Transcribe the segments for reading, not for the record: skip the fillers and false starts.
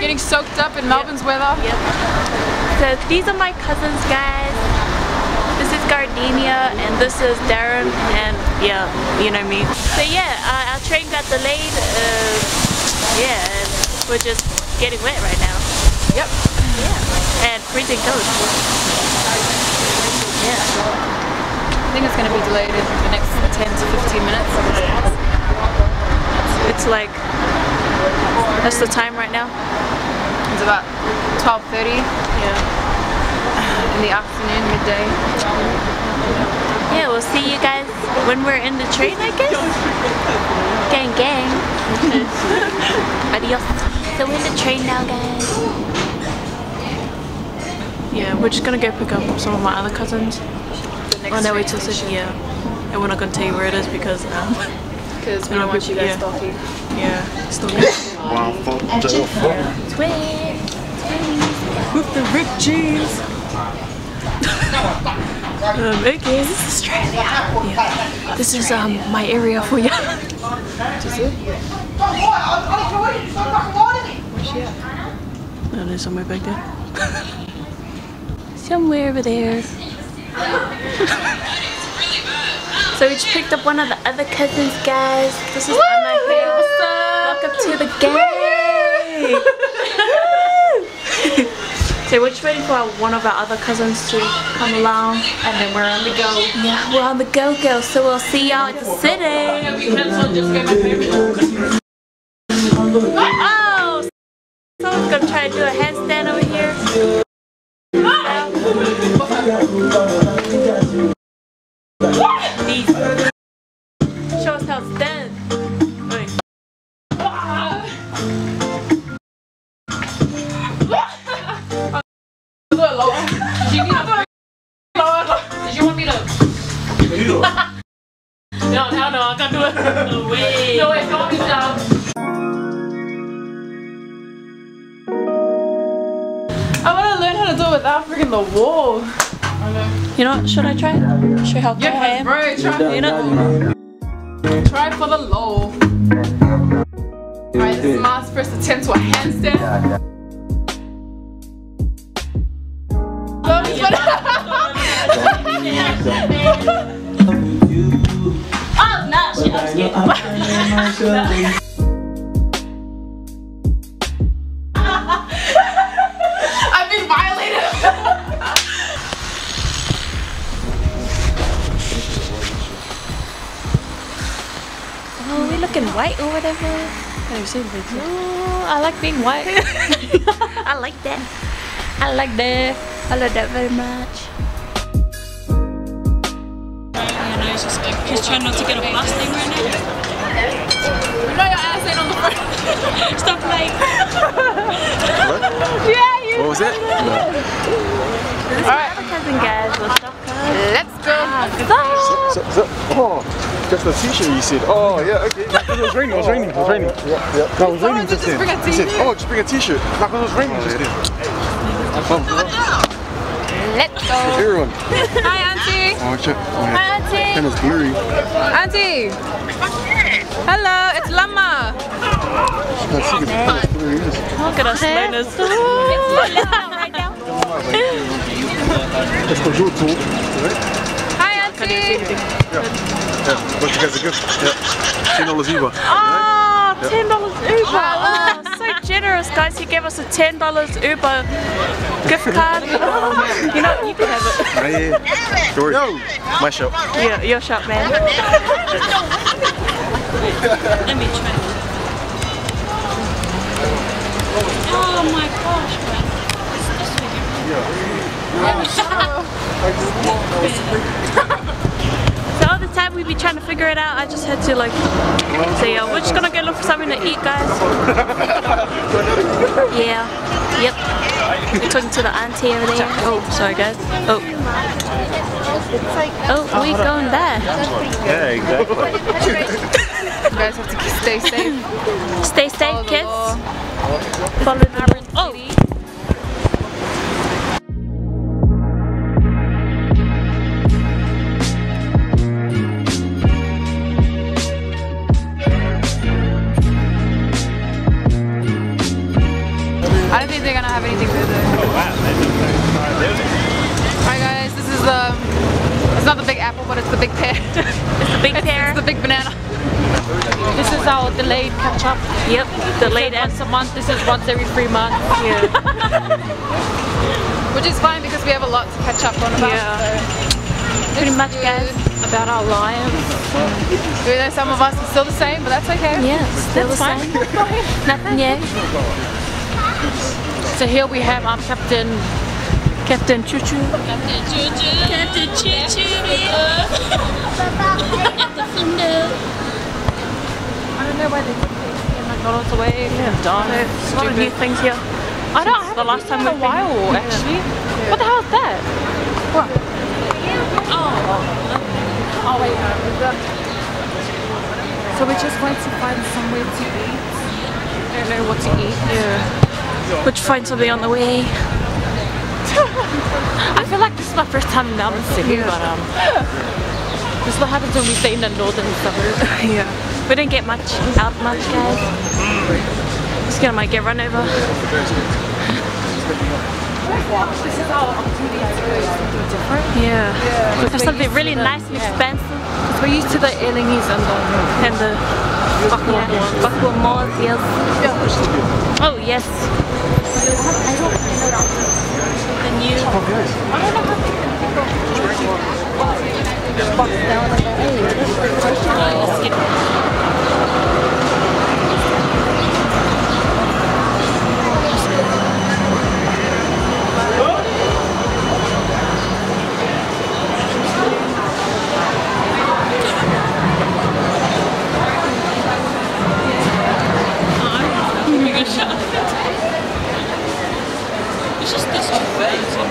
Getting soaked up in Melbourne's weather. Yep. So these are my cousins, guys. This is Gardenia and this is Darren, and yeah, you know me. So yeah, our train got delayed. Yeah, and we're just getting wet right now. Yep. Yeah, and freezing cold. Yeah. I think it's going to be delayed in the next 10 to 15 minutes. It's like, that's the time right now. It's about 12:30. Yeah. In the afternoon, midday. Yeah, we'll see you guys when we're in the train, I guess. Gang, gang. Adios. So we're in the train now, guys. Yeah, we're just gonna go pick up some of my other cousins on their way to the city. Yeah, and we're not gonna tell you where it is because we don't want you guys stalking. Yeah, stalking. Wow, Twins. With the ripped jeans. Okay, this is Australia. Yeah. This is my area for you. Where's she at? Oh, there's somewhere back there. Somewhere over there. So we just picked up one of the other cousins, guys. This is Anna here. What's up? Welcome to the gang. So we're just waiting for one of our other cousins to come along, and then we're on the go. Yeah, we're on the go-go. So we'll see y'all at the city. Oh, someone's gonna try to do a handstand over here. These. Show us how it's done. Wait. Did you want me to? No, I can't do it. No way. No way, calm down. I want to learn how to do it without freaking the wall. You know what? Should I try it? Show how good I am. Bro, try. You know? Try for the low. Alright, this is Ma's first attempt to a handstand. Oh, no, shit, I'm scared. I've been violated. Oh, we looking white or whatever. I've seen videos. Oh, I like being white. I like that. I like that. I like that very much. Just trying not to get a bus thing right now. You know your ass ain't on the front. Stop playing. What? Yeah, you. What was it? Alright, cousin guys, Let's go. Oh, just the t-shirt you said. Oh, yeah, okay. It was raining, it was raining, it was raining. Yeah. No, it was raining just then. He said, oh, just bring a t-shirt. No, because it was raining just then. Let's go. Everyone. Hi, Auntie. Oh, shit. Oh, yeah. Hi, Auntie. Kind of blurry. Auntie. Hello, it's Lama. Look Look at us learners. It's so loud right now. That's for your talk. Hi, Auntie. Yeah. What you guys are good? Yeah. $10 Uber. Oh, $10 Uber. Oh, so generous, guys. He gave us a $10 Uber gift card. You know, you can have it. Yeah. Story. My shop. Yeah, your shop, man. Let me try. Oh my gosh, man. So all the time we be trying to figure it out, I just had to like say, yo, we're just gonna go look for something to eat, guys. Yeah. Yep. We're talking to the auntie over there. Oh, sorry guys. Oh. Oh, we going there. Yeah, exactly. You guys have to stay safe. Stay safe, kids. Follow the oh. I don't think they're gonna have anything to do. Alright guys, this is it's not the big apple, but it's the big pear. It's the big pear. It's the big banana. This is our delayed catch-up. Yep, delayed once a month. This is once every 3 months. Yeah. Which is fine because we have a lot to catch up on about. Yeah. So Pretty much, guys. About our lives. Even though some of us are still the same, but that's okay. Yeah, still the same. Nothing new. So here we have our Captain Choo Choo. Captain Choo Choo. Captain Choo Choo. At the window. I don't know why they took the McDonald's away. Yeah, darn it. A lot of new things here. I don't have the last time in a while actually. Yeah. What the hell is that? What? Oh wait, so we're just going to find somewhere to eat. I don't know what to eat. Yeah. We'll find something on the way. I feel like this is my first time in Melbourne City, but this is what happens when we stay in the northern suburbs. Yeah. We didn't get much out much, guys. Just gonna might get run over. This is our opportunity to go something different. Yeah. There's something really nice and expensive. Because we're used to the earlingies and the Buckle Malls, yes. Yeah. Oh yes. The new. I don't know how It's just this crazy.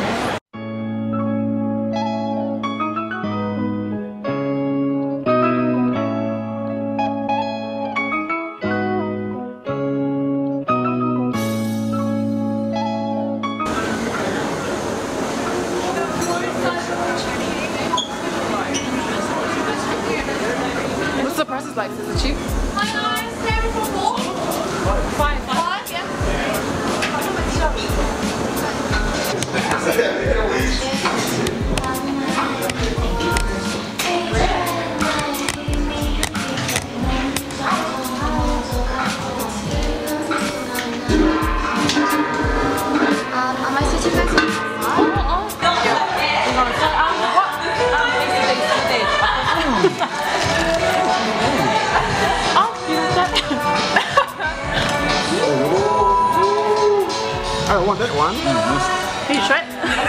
What's the prices like? Is it cheap? I don't want that one. Can you try it?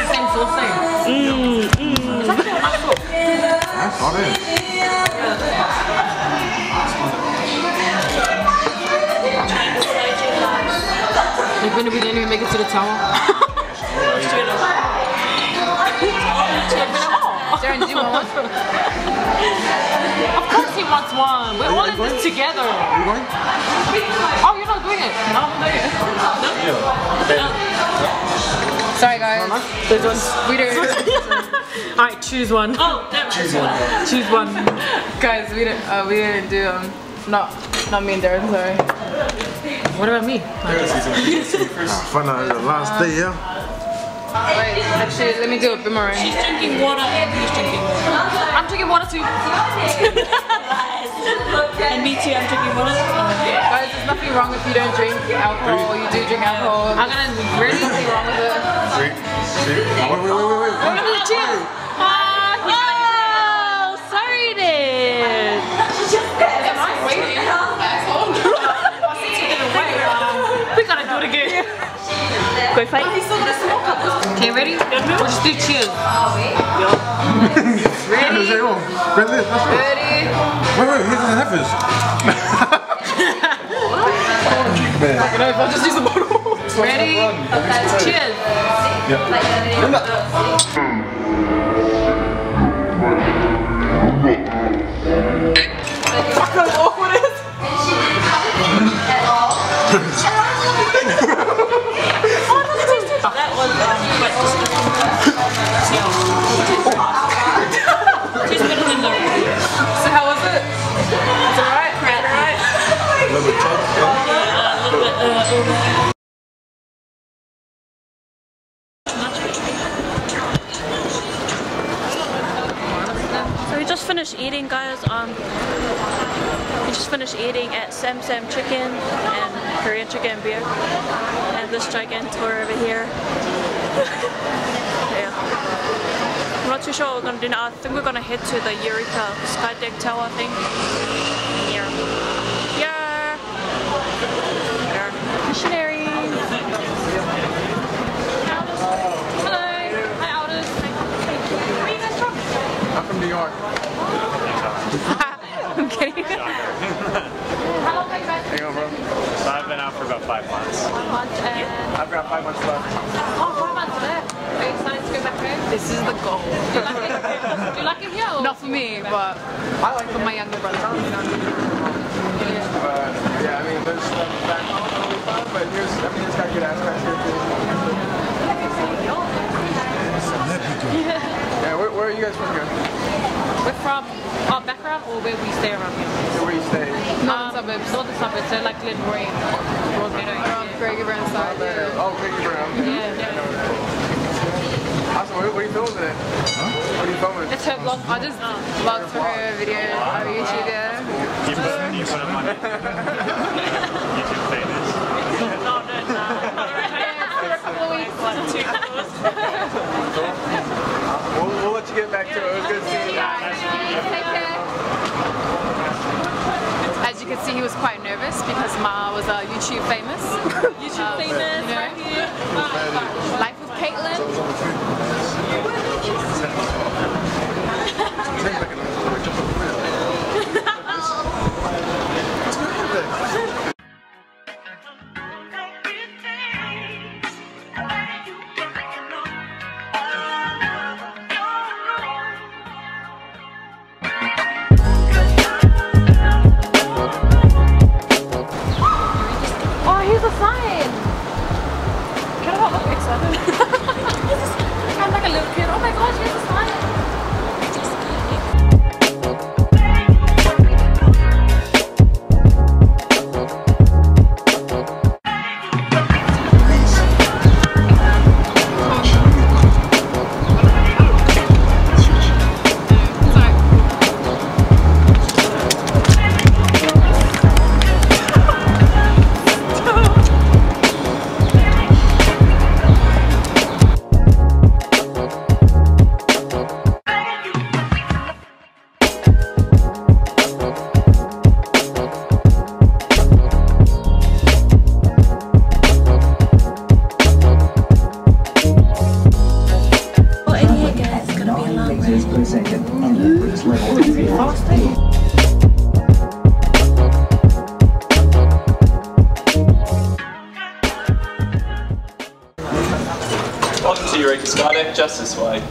same sauce. That's all it is. Like when we didn't even make it to the tower. Darren, do you want one? Of course he wants one. We're all in this together. Are you going? Oh, you're not doing it. No, I'm doing it. Sorry guys. There's one. We don't. Alright, choose one. Oh, Choose one. Choose one. Guys, we didn't do not me and Darren, sorry. What about me? Fana, the last day, yeah? Wait, actually, let me do a boomerang. She's drinking water and he's drinking water. I'm drinking water too. And me too, I'm drinking water. Guys, there's nothing wrong if you don't drink alcohol. You do drink alcohol. I'm gonna really There's nothing wrong with it. Wait. We're gonna cheers. Oh, sorry then. We gotta do it again. Go fight. Okay, ready? We'll just do cheers. Ready? Ready? Ready? Wait, here's the heifers. I don't know if I'll just use the bottle. Ready? Cheers. Fuck, how awkward it is. That was quite disgusting. So how was it? It's alright? Alright? A little bit chug. A little bit over. eating, guys. We just finished eating at Samsam chicken and Korean chicken and beer, and this gigantor over here. Yeah. I'm not too sure what we're gonna do now. I think we're gonna head to the Eureka Sky Deck Tower thing. Yeah. Yeah. Yeah. Missionaries. Hello. Hi, Aldous. Where are you guys from? I'm from New York. I'm kidding. How long have you guys been? Hang on, bro. So I've been out for about 5 months. 1 month, and I've got 5 months left. oh, 5 months left. Are you excited to go back home? This is the goal. Do you like it? Do you like it here? Or? Not for me, but I like for my younger brother. yeah, I mean, there's stuff back home that'll be fun, but here's, I mean, it's got good aspects here too. Yeah, where are you guys from here? We're from our background or where we stay around here? So where you stay? Northern suburbs. Northern suburbs, so like Glenroy and Broadmeadow. Around Gregor Brown side. Yeah. Oh, Piggy Brown. Yeah. Awesome, what are you filming today? Huh? What are you filming? It's her vlog. I just vlogged for her videos on YouTube, yeah. You put them on YouTube famous. No. For a couple of weeks. 1 or 2 hours. We'll let you get back to it. It was good seeing you. Take care. As you can see, he was quite nervous because Ma was YouTube famous. YouTube famous you know, right here. Life with Caitlin. Oh, here's a sign. Can I not look excited? I'm like a little kid. Oh my gosh, here's a sign. Welcome to Eureka Sky Deck, just this way.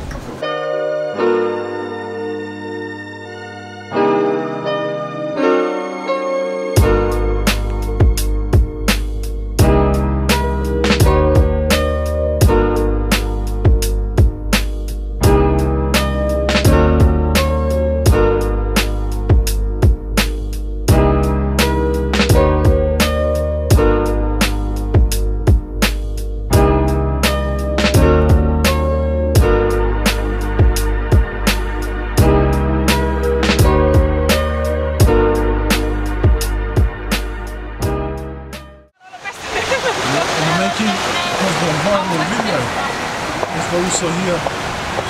But also here,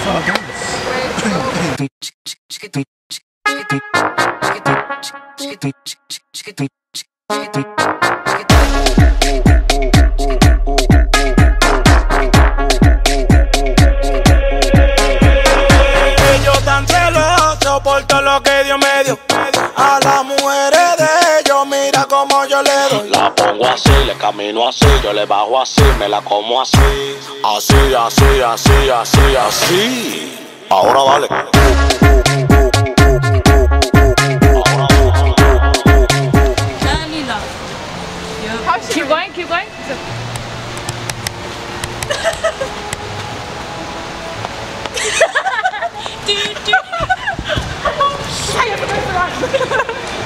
Fana Yo tan celoso por todo lo que Dios me dio. A las mujeres de ellos, mira como yo le doy. La pongo así, le camino así, yo le bajo así, me la como así. Así, así, así, así, así. Ahora dale. Keep going, keep going.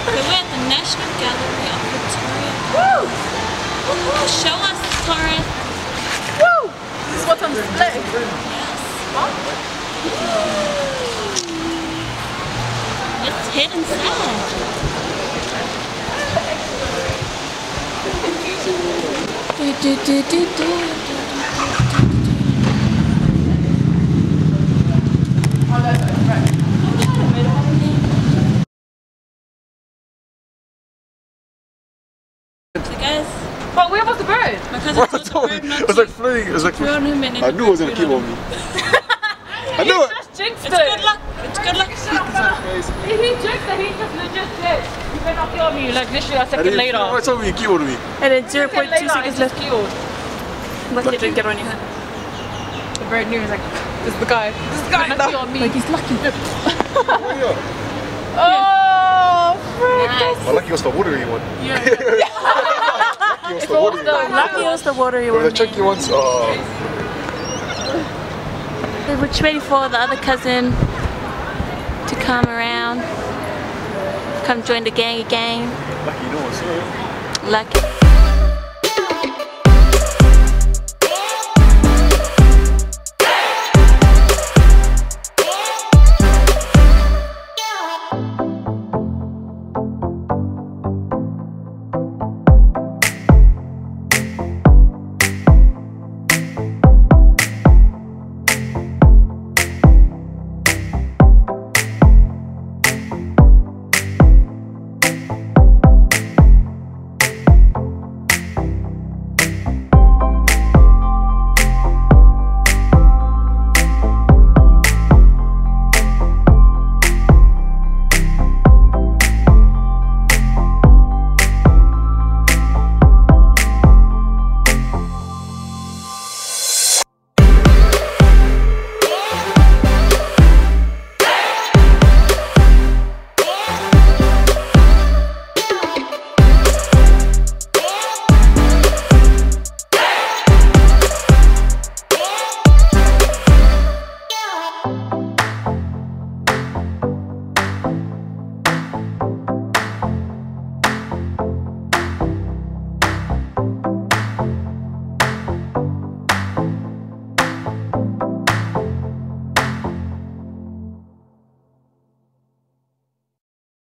We're at the National Gallery of Victoria. Woo! Show us, Taurus. Woo! This is what's on display. Yes. Yes. So guys, But where was the bird? my cousin told the bird not It was like flying. It was like. to on him and then I knew it was gonna keep on me. I knew it. Just jinxed It's good luck. It's good luck. He jinxed it, he just legit said, you better not kill me, like literally a second later. I told me you keep on me. And then Second 0.2 later, seconds it's left. killed. Lucky it didn't get on your head. The bird knew, he's like, this is the guy. This is the guy that's on me. Like he's lucky. Oh, frick. My lucky was the watery one. Lucky was the watery one. Lucky was the watery But the one. chunky ones, We're just waiting for the other cousin to come around. Come join the gang again. lucky no one saw it. Lucky.